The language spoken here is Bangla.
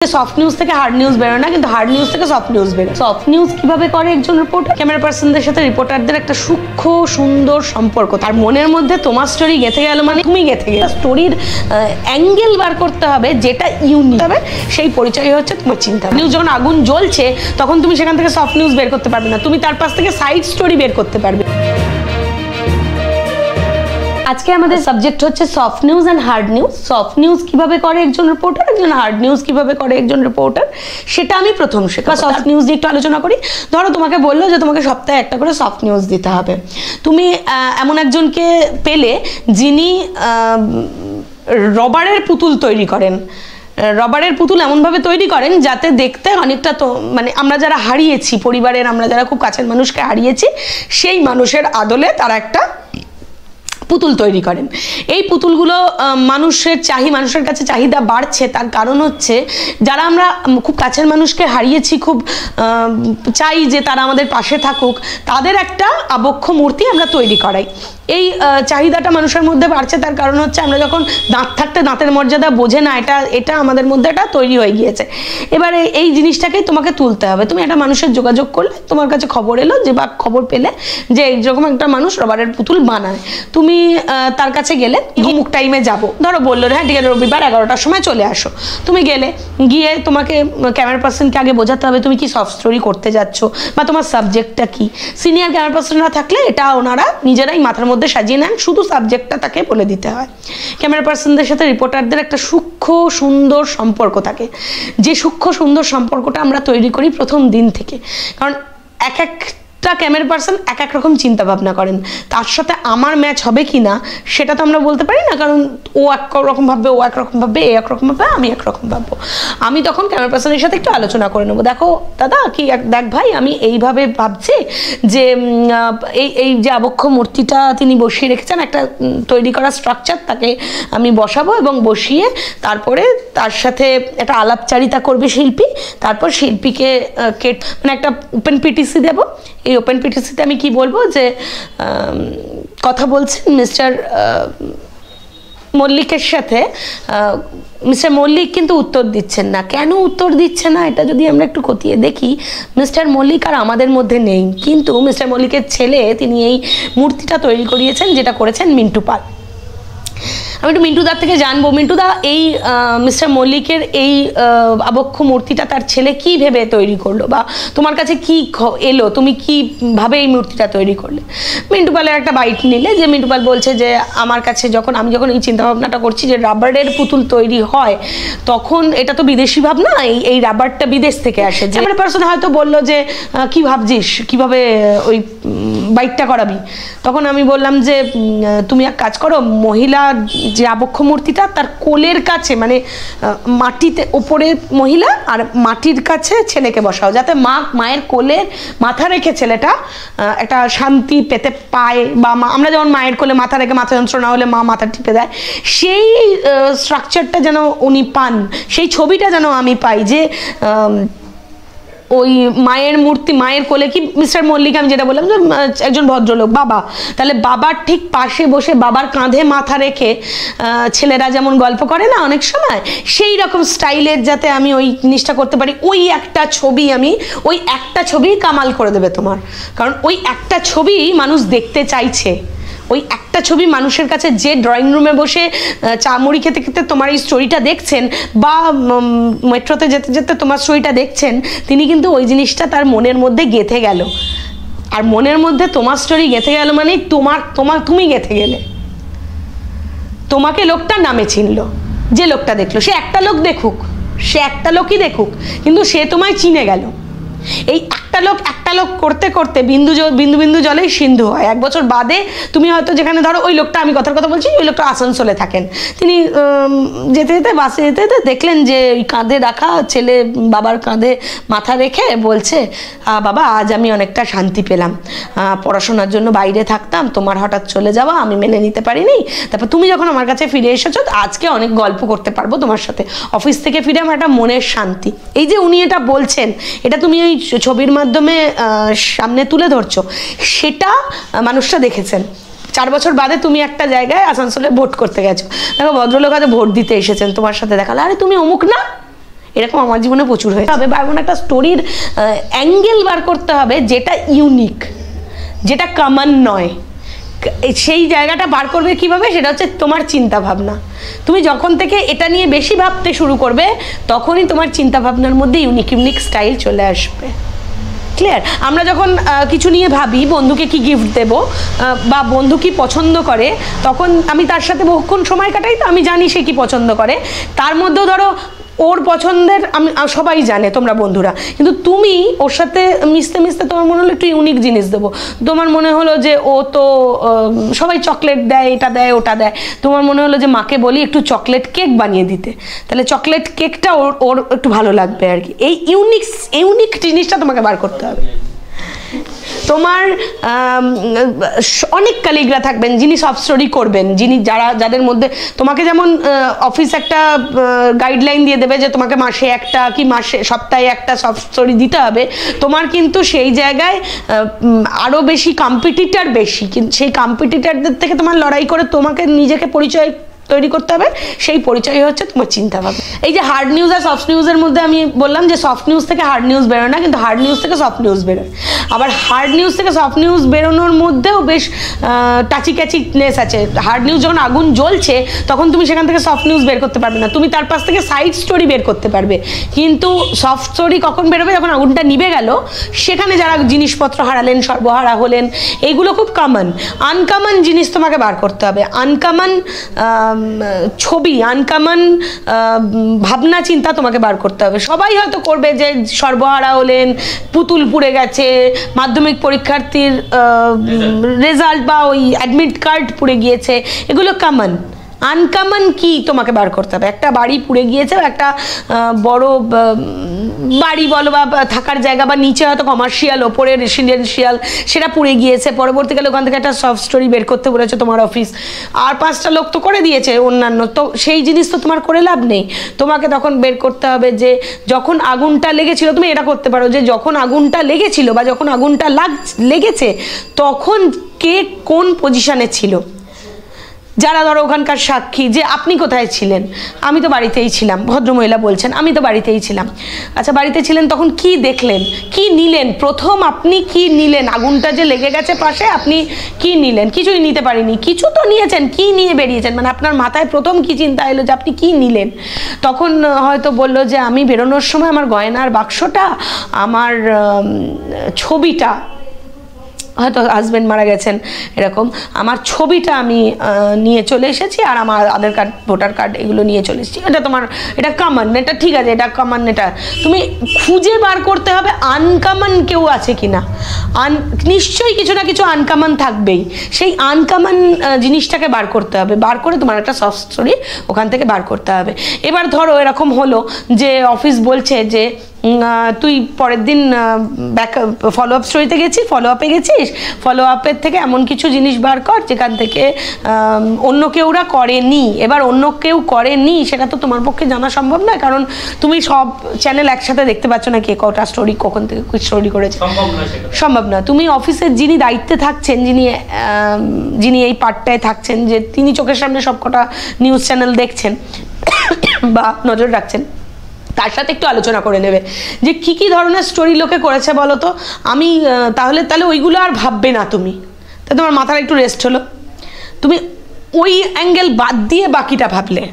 সফট নিউজ থেকে হার্ড নিউজ বেরোয় না, কিন্তু হার্ড নিউজ থেকে সফট নিউজ বেরোয়। সফট নিউজ কিভাবে করে একজন রিপোর্টার? ক্যামেরা পার্সনদের সাথে রিপোর্টারদের একটা সূক্ষ্ম সুন্দর সম্পর্ক, তার মনের মধ্যে তোমার স্টোরি গেঁথে গেল মানে তুমি গেঁথে গেলে স্টোরির অ্যাঙ্গেল বার করতে হবে যেটা ইউনিক হবে, সেই পরিচয় হচ্ছে তোমার চিন্তা। নিউজ যখন আগুন জ্বলছে তখন তুমি সেখান থেকে সফট নিউজ বের করতে পারবে না, তুমি তার পাশ থেকে সাইড স্টোরি বের করতে পারবে। আজকে আমাদের সাবজেক্ট হচ্ছে soft news and hard news. Soft news কিভাবে করে একজন রিপোর্টার, একজন হার্ড নিউজ কিভাবে করে একজন রিপোর্টার, সেটা আমি প্রথম শেখা। সফট নিউজ নিয়ে একটু আলোচনা করি। ধরো তোমাকে বললো যে তোমাকে সপ্তাহে একটা করে সফট নিউজ দিতে হবে। তুমি এমন একজনকে পেলে যিনি রবারের পুতুল তৈরি করেন। রবারের পুতুল এমনভাবে তৈরি করেন যাতে দেখতে অনেকটা, তো মানে আমরা যারা হারিয়েছি পরিবারের, আমরা যারা খুব কাছের মানুষকে হারিয়েছি, সেই মানুষের আদলে তারা একটা পুতুল তৈরি করেন। এই পুতুলগুলো মানুষের কাছে চাহিদা বাড়ছে। তার কারণ হচ্ছে যারা আমরা খুব কাছের মানুষকে হারিয়েছি, খুব চাই যে তারা আমাদের পাশে থাকুক, তাদের একটা আবক্ষ মূর্তি আমরা তৈরি করাই। এই চাহিদাটা মানুষের মধ্যে বাড়ছে। তার কারণ হচ্ছে আমরা যখন দাঁত থাকতে দাঁতের মর্যাদা বোঝে না, এটা আমাদের মধ্যে এটা তৈরি হয়ে গিয়েছে। এবারে এই জিনিসটাকেই তোমাকে তুলতে হবে। তুমি একটা মানুষের যোগাযোগ করলে, তোমার কাছে খবর এলো যে, বা খবর পেলে যে এইরকম একটা মানুষ রবারের পুতুল বানায়। তুমি তার কাছে গেলে, অমুক টাইমে যাবো, ধরো বললো হ্যাঁ ঠিক আছে রবিবার 11টার সময় চলে আসো। তুমি গেলে, গিয়ে তোমাকে ক্যামেরা পার্সনকে আগে বোঝাতে হবে তুমি কি সফট স্টোরি করতে যাচ্ছ বা তোমার সাবজেক্টটা কি। সিনিয়র ক্যামেরা পার্সনরা থাকলে এটা ওনারা নিজেরাই মাথার মধ্যে সাজিয়ে নেন, শুধু সাবজেক্টটা তাকে বলে দিতে হয়। ক্যামেরা পার্সনদের সাথে রিপোর্টারদের একটা সূক্ষ্ম সুন্দর সম্পর্ক থাকে, যে সূক্ষ্ম সুন্দর সম্পর্কটা আমরা তৈরি করি প্রথম দিন থেকে। কারণ একটা ক্যামেরা পার্সন এক এক রকম চিন্তা ভাবনা করেন, তার সাথে আমার ম্যাচ হবে কি না সেটা তো আমরা বলতে পারি না, কারণ ও একরকম ভাববে, ও একরকম ভাববে, এ একরকম ভাববে, আমি একরকম ভাববো। আমি তখন ক্যামেরা পার্সনের সাথে একটু আলোচনা করে নেবো, দেখো দাদা কি দেখ ভাই, আমি এইভাবে ভাবছি যে এই যে আবক্ষ মূর্তিটা তিনি বসিয়ে রেখেছেন, একটা তৈরি করা স্ট্রাকচার, তাকে আমি বসাবো এবং বসিয়ে তারপরে তার সাথে একটা আলাপচারিতা করবে শিল্পী। তারপর শিল্পীকে মানে একটা ওপেন পিটিসি দেবো। এই ওপেন পিটিসিতে আমি কি বলবো যে কথা বলছেন মিস্টার মল্লিকের সাথে, মিস্টার মল্লিক কিন্তু উত্তর দিচ্ছেন না। কেন উত্তর দিচ্ছে না এটা যদি আমরা একটু খতিয়ে দেখি, মিস্টার মল্লিক আর আমাদের মধ্যে নেই, কিন্তু মিস্টার মল্লিকের ছেলে তিনি এই মূর্তিটা তৈরি করিয়েছেন, যেটা করেছেন মিন্টু পাল। আমি একটু মিন্টুদার থেকে জানবো, মিন্টুদা এই মিস্টার মল্লিকের এই আবক্ষ মূর্তিটা তার ছেলে কি ভেবে তৈরি করলো, বা তোমার কাছে কি এলো, তুমি কিভাবে এই মূর্তিটা তৈরি করলে? মিন্টু পালের একটা বাইট নিলে, যে মিন্টু পাল বলছে যে আমার কাছে আমি যখন এই চিন্তাভাবনাটা করছি যে রাবারের পুতুল তৈরি হয়, তখন এটা তো বিদেশি ভাবনা, এই রাবারটা বিদেশ থেকে আসে। যে আমার পার্সন হয়তো বললো যে কি ভাবছিস, কিভাবে ওই বাইকটা করাবি? তখন আমি বললাম যে তুমি এক কাজ করো, মহিলার যে আবক্ষ মূর্তিটা তার কোলের কাছে, মানে মাটিতে ওপরে মহিলা আর মাটির কাছে ছেলেকে বসাও, যাতে মায়ের কোলে মাথা রেখে ছেলেটা একটা শান্তি পেতে পায়। বা আমরা যেমন মায়ের কোলে মাথা রেখে মাথা যন্ত্রণা হলে মা মাথা টিপে দেয়, সেই স্ট্রাকচারটা যেন উনি পান, সেই ছবিটা যেন আমি পাই, যে ওই মায়ের মূর্তি, মায়ের কোলে কি মিস্টার মল্লিক, আমি যেটা বললাম যে একজন ভদ্রলোক বাবা, তাহলে বাবার ঠিক পাশে বসে বাবার কাঁধে মাথা রেখে ছেলেরা যেমন গল্প করে না অনেক সময়, সেই রকম স্টাইলের যাতে আমি ওই জিনিসটা করতে পারি। ওই একটা ছবি কামাল করে দেবে তোমার, কারণ ওই একটা ছবি মানুষ দেখতে চাইছে। ওই একটা ছবি মানুষের কাছে, যে ড্রয়িং রুমে বসে চা মুড়ি খেতে খেতে তোমার এই স্টোরিটা দেখছেন, বা মেট্রোতে যেতে যেতে তোমার স্টোরিটা দেখছেন, তিনি কিন্তু ওই জিনিসটা তার মনের মধ্যে গেঁথে গেল। আর মনের মধ্যে তোমার স্টোরি গেঁথে গেল মানে তুমি গেঁথে গেলে। তোমাকে লোকটা নামে চিনলো, যে লোকটা দেখলো, সে একটা লোকই দেখুক, কিন্তু সে তোমায় চিনে গেল। এই একটা লোক করতে করতে বিন্দু বিন্দু জলেই সিন্ধু হয়। 1 বছর বাদে তুমি হয়তো, যেখানে ধরো ওই লোকটা, আমি কথার কথা বলছি, ওই লোকটা আসানসোলে থাকেন, তিনি যেতে যেতে বাসে যেতে যেতে দেখলেন যে ওই কাঁধে রাখা ছেলে বাবার কাঁধে মাথা রেখে বলছে, বাবা আজ আমি অনেকটা শান্তি পেলাম, পড়াশোনার জন্য বাইরে থাকতাম, তোমার হঠাৎ চলে যাওয়া আমি মেনে নিতে পারিনি, তারপর তুমি যখন আমার কাছে ফিরে এসেছো, আজকে অনেক গল্প করতে পারবো তোমার সাথে, অফিস থেকে ফিরে আমার একটা মনের শান্তি। এই যে উনি এটা বলছেন, এটা তুমি ওই ছবির মাধ্যমে সামনে তুলে ধরছো, সেটা মানুষটা দেখেছেন। 4 বছর বাদে তুমি একটা জায়গায় আসানসোলে ভোট করতে গেছো, দেখো ভদ্রলোক হয়তো ভোট দিতে এসেছেন, তোমার সাথে দেখালো, আরে তুমি অমুক না, এরকম আমার জীবনে প্রচুর হয়েছে। তবে এমন একটা স্টোরির অ্যাঙ্গেল বার করতে হবে যেটা ইউনিক, যেটা কমন নয়। সেই জায়গাটা বার করবে কিভাবে, সেটা হচ্ছে তোমার চিন্তা ভাবনা। তুমি যখন থেকে এটা নিয়ে বেশি ভাবতে শুরু করবে তখনই তোমার চিন্তা ভাবনার মধ্যে ইউনিক ইউনিক স্টাইল চলে আসবে। ক্লিয়ার? আমরা যখন কিছু নিয়ে ভাবি বন্ধুকে কি গিফট দেব বা বন্ধু কি পছন্দ করে, তখন আমি তার সাথে বহুক্ষণ সময় কাটাই, তো আমি জানি সে কি পছন্দ করে। তার মধ্যেও ধরো ওর পছন্দের আমি সবাই জানে তোমরা বন্ধুরা, কিন্তু তুমি ওর সাথে মিশতে মিশতে তোমার মনে হলো একটু ইউনিক জিনিস দেবো। তোমার মনে হলো যে ও তো সবাই চকলেট দেয়, এটা দেয় ওটা দেয়, তোমার মনে হলো যে মাকে বলি একটু চকলেট কেক বানিয়ে দিতে, তাহলে চকলেট কেকটা ওর একটু ভালো লাগবে আর কি। এই ইউনিক জিনিসটা তোমাকে বার করতে হবে। তোমার অনেক কালিগরা থাকবেন যিনি সব স্টোরি করবেন, যিনি যাদের মধ্যে তোমাকে যেমন অফিস একটা গাইডলাইন দিয়ে দেবে যে তোমাকে মাসে একটা কি সপ্তাহে একটা সব স্টোরি দিতে হবে, তোমার কিন্তু সেই জায়গায় আরও বেশি কম্পিটিটর বেশি, কিন্তু সেই কম্পিটিটরদের থেকে তোমার লড়াই করে তোমাকে নিজেকে পরিচয় তৈরি করতে হবে। সেই পরিচয় হচ্ছে তোমার চিন্তা ভাবনা। এই যে হার্ড নিউজ আর সফট নিউজের মধ্যে আমি বললাম যে সফট নিউজ থেকে হার্ড নিউজ বেরোয় না, কিন্তু হার্ড নিউজ থেকে সফট নিউজ বেরোয়। আবার হার্ড নিউজ থেকে সফট নিউজ বেরোনোর মধ্যেও বেশ টাচি ক্যাচিনেস আছে। হার্ড নিউজ যখন আগুন জ্বলছে তখন তুমি সেখান থেকে সফট নিউজ বের করতে পারবে না, তুমি তার পাশ থেকে সাইড স্টোরি বের করতে পারবে। কিন্তু সফট স্টোরি কখন বেরোবে, যখন আগুনটা নিভে গেল, সেখানে যারা জিনিসপত্র হারালেন, সর্বহারা হলেন, এইগুলো খুব কমন। আনকমন জিনিস তোমাকে বার করতে হবে, আনকমন ছবি, আনকমন ভাবনা চিন্তা তোমাকে বার করতে হবে। সবাই হয়তো করবে যে সর্বহারা হলেন, পুতুল পুড়ে গেছে, মাধ্যমিক পরীক্ষার্থীর রেজাল্ট বা ওই অ্যাডমিট কার্ড পুড়ে গিয়েছে, এগুলো কমন। আনকমন কি তোমাকে বার করতে হবে। একটা বাড়ি পুড়ে গিয়েছে, একটা বড় বাড়ি বলো বা থাকার জায়গা, বা নিচে হয়তো কমার্শিয়াল, ওপরে রেসিডেন্সিয়াল, সেটা পুড়ে গিয়েছে, পরবর্তীকালে ওখান থেকে একটা সফট স্টোরি বের করতে বলেছে তোমার অফিস, আর 5টা লোক তো করে দিয়েছে অন্যান্য, তো সেই জিনিস তো তোমার করে লাভ নেই। তোমাকে তখন বের করতে হবে যে যখন আগুনটা লেগেছিল, তুমি এটা করতে পারো যে যখন আগুনটা লেগেছিল বা যখন আগুনটা লেগেছে তখন কে কোন পজিশনে ছিল। যারা ধরো ওখানকার সাক্ষী, যে আপনি কোথায় ছিলেন, আমি তো বাড়িতেই ছিলাম, ভদ্রমহিলা বলছেন আমি তো বাড়িতেই ছিলাম। আচ্ছা, বাড়িতে ছিলেন, তখন কি দেখলেন, কি নিলেন, প্রথম আপনি কি নিলেন, আগুনটা যে লেগে গেছে পাশে, আপনি কি নিলেন? কিছুই নিতে পারিনি। কিছু তো নিয়েছেন, কি নিয়ে বেরিয়েছেন, মানে আপনার মাথায় প্রথম কি চিন্তা এলো যে আপনি কি নিলেন? তখন হয়তো বললো যে আমি বেরোনোর সময় আমার গয়নার বাক্সটা, আমার ছবিটা, হয়তো হাজব্যান্ড মারা গেছেন এরকম, আমার ছবিটা আমি নিয়ে চলে এসেছি, আর আমার আধার কার্ড, ভোটার কার্ড, এগুলো নিয়ে চলে এসেছি। এটা তোমার, এটা কমন, এটা ঠিক আছে, এটা কমন। এটা তুমি খুঁজে বার করতে হবে আনকমন কেউ আছে কিনা। নিশ্চয়ই কিছু না কিছু আনকমন থাকবেই, সেই আনকমন জিনিসটাকে বার করতে হবে। বার করে তোমার একটা সফট স্টোরি ওখান থেকে বার করতে হবে। এবার ধরো এরকম হলো যে অফিস বলছে যে তুই পরের দিন ফলো আপ স্টোরিতে গেছিস, ফলো আপে গেছিস, ফলো আপের থেকে এমন কিছু জিনিস বার কর যেখান থেকে অন্য কেউরা করেনি। এবার অন্য কেউ করেনি সেটা তো তোমার পক্ষে জানা সম্ভব না, কারণ তুমি সব চ্যানেল একসাথে দেখতে পাচ্ছ না কে কটা স্টোরি কখন থেকে স্টোরি করেছে, সম্ভব না। তুমি অফিসের যিনি দায়িত্বে থাকছেন, যিনি এই পার্টটায় থাকছেন, যে তিনি চোখের সামনে সব কটা নিউজ চ্যানেল দেখছেন বা নজর রাখছেন, তার সাথে একটু আলোচনা করে নেবে যে কি কি ধরনের স্টোরি লোকে করেছে বলো তো, আমি তাহলে ওইগুলো আর ভাববে না তুমি, তা তোমার মাথার একটু রেস্ট হলো, তুমি ওই অ্যাঙ্গেল বাদ দিয়ে বাকিটা ভাবলে।